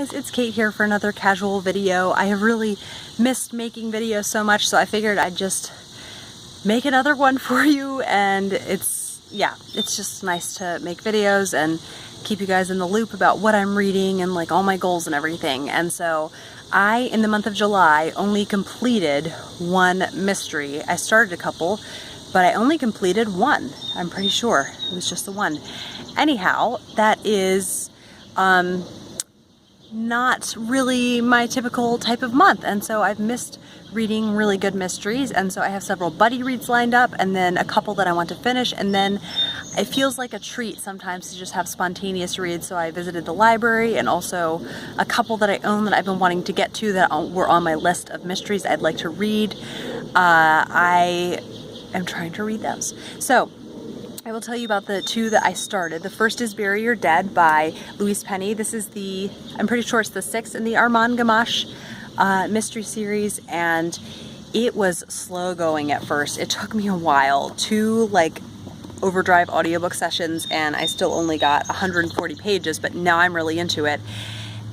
guys, it's Kate here for another casual video. I have really missed making videos so much, so I figured I'd just make another one for you, and it's just nice to make videos and keep you guys in the loop about what I'm reading and like all my goals and everything. And so I, in the month of July, only completed one mystery. I started a couple, but I only completed one. I'm pretty sure it was just the one. Anyhow, that is not really my typical type of month, and so I've missed reading really good mysteries, and so I have several buddy reads lined up and then a couple that I want to finish, and then it feels like a treat sometimes to just have spontaneous reads. So I visited the library, and also a couple that I own that I've been wanting to get to that were on my list of mysteries I'd like to read. I am trying to read those. So I will tell you about the two that I started. The first is Bury Your Dead by Louise Penny. This is I'm pretty sure it's the 6th in the Armand Gamache mystery series, and it was slow going at first. It took me a while, 2 like overdrive audiobook sessions, and I still only got 140 pages, but now I'm really into it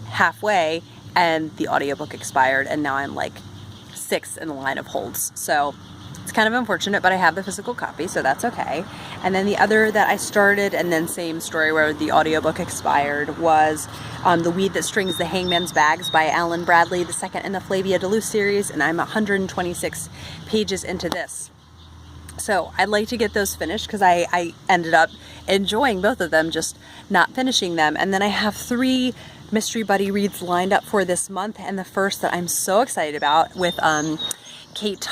halfway, and the audiobook expired, and now I'm like 6th in the line of holds. So it's kind of unfortunate, but I have the physical copy, so that's okay. And then the other that I started, and then same story where the audiobook expired, was The Weed That Strings the Hangman's Bags by Alan Bradley, the second in the Flavia de Luce series, and I'm 126 pages into this. So I'd like to get those finished because I ended up enjoying both of them, just not finishing them. And then I have 3 mystery buddy reads lined up for this month, and the first that I'm so excited about with Kate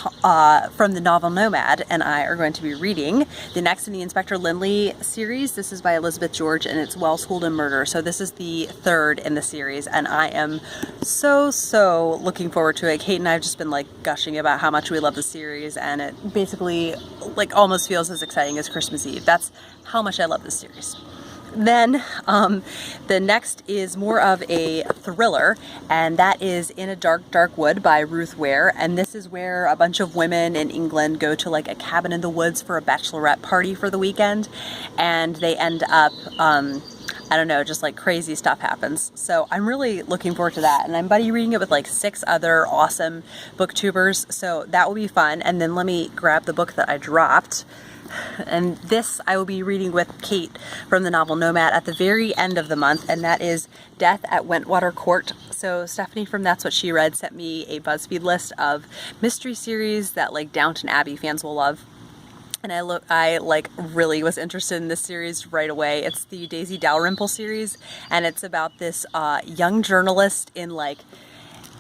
from the novel Nomad and I are going to be reading the next in the Inspector Lynley series. This is by Elizabeth George, and it's Well Schooled in Murder. So this is the 3rd in the series, and I am so looking forward to it. Kate and I have just been like gushing about how much we love the series, and it basically like almost feels as exciting as Christmas Eve. That's how much I love this series. Then the next is more of a thriller, and that is In a Dark Wood by Ruth Ware. And this is where a bunch of women in England go to like a cabin in the woods for a bachelorette party for the weekend, and they end up I don't know, just like crazy stuff happens. So I'm really looking forward to that, and I'm buddy reading it with like 6 other awesome booktubers, so that will be fun. And then let me grab the book that I dropped. And this I will be reading with Kate from the novel Nomad at the very end of the month, and that is Death at Wentwater Court. So Stephanie from That's What She Read sent me a BuzzFeed list of mystery series that like Downton Abbey fans will love. And I like really was interested in this series right away. It's the Daisy Dalrymple series, and it's about this young journalist in like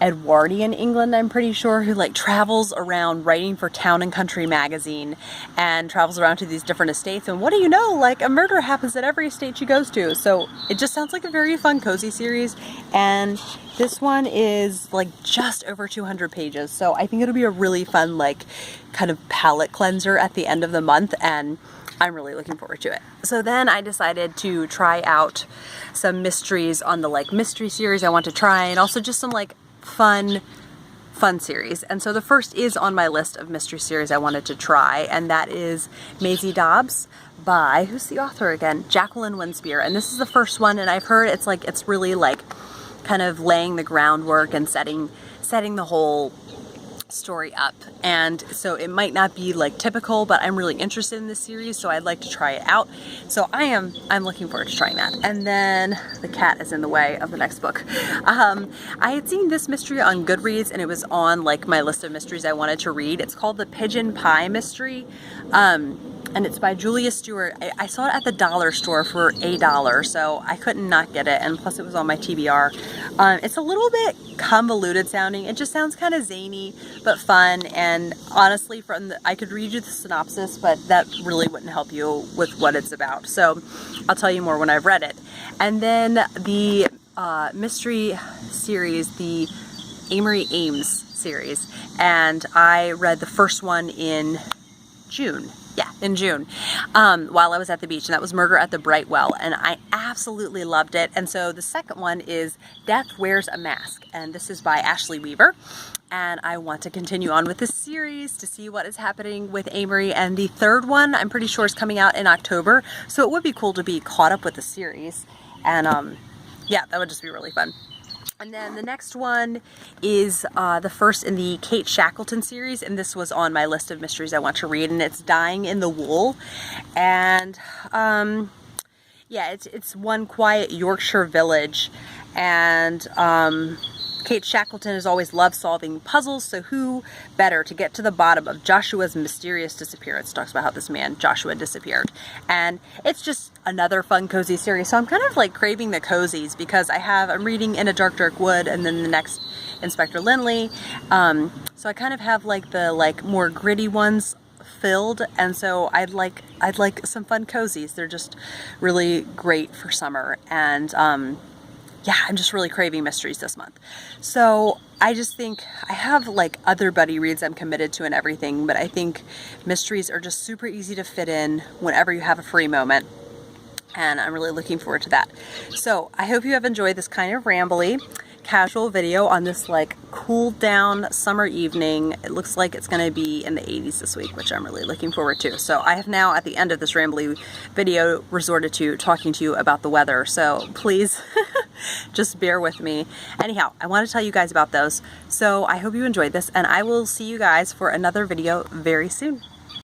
Edwardian England, I'm pretty sure, who like travels around writing for Town and Country magazine, and travels around to these different estates, and what do you know, like a murder happens at every estate she goes to. So it just sounds like a very fun cozy series, and this one is like just over 200 pages, so I think it'll be a really fun like kind of palate cleanser at the end of the month, and I'm really looking forward to it. So then I decided to try out some mysteries on the like mystery series I want to try, and also just some like fun series. And so the first is on my list of mystery series I wanted to try, and that is Maisie Dobbs by, who's the author again? Jacqueline Winspear. And this is the first one, and I've heard it's really like kind of laying the groundwork and setting the whole story up, and so it might not be like typical, but I'm really interested in this series, so I'd like to try it out. So I'm looking forward to trying that. And then the cat is in the way of the next book. I had seen this mystery on Goodreads, and it was on like my list of mysteries I wanted to read. It's called The Pigeon Pie Mystery, and it's by Julia Stewart. I saw it at the dollar store for $1, so I couldn't not get it, and plus it was on my TBR. It's a little bit convoluted sounding. It just sounds kind of zany but fun, and honestly I could read you the synopsis, but that really wouldn't help you with what it's about, so I'll tell you more when I've read it. And then the mystery series, the Amory Ames series, and I read the first one in June. Yeah, in June, while I was at the beach, and that was Murder at the Bright Well, and I absolutely loved it. And so the second one is Death Wears a Mask, and this is by Ashley Weaver, and I want to continue on with this series to see what is happening with Amory. And the third one, I'm pretty sure, is coming out in October, so it would be cool to be caught up with the series, and yeah, that would just be really fun. And then the next one is the first in the Kate Shackleton series, and this was on my list of mysteries I want to read, and it's Dying in the Wool. And yeah, it's one quiet Yorkshire village, and Kate Shackleton has always loved solving puzzles, so who better to get to the bottom of Joshua's mysterious disappearance? It talks about how this man, Joshua, disappeared. And it's just another fun, cozy series. So I'm kind of like craving the cozies because I'm reading In a Dark, Dark Wood, and then the next Inspector Lindley. So I kind of have like the more gritty ones filled, and so I'd like some fun cozies. They're just really great for summer, and yeah, I'm just really craving mysteries this month. So I just think I have like other buddy reads I'm committed to and everything, but I think mysteries are just super easy to fit in whenever you have a free moment, and I'm really looking forward to that. So I hope you have enjoyed this kind of rambly, casual video on this like cool down summer evening. It looks like it's going to be in the 80s this week, which I'm really looking forward to. So I have now at the end of this rambly video resorted to talking to you about the weather, so please just bear with me. Anyhow, I want to tell you guys about those. So I hope you enjoyed this, and I will see you guys for another video very soon.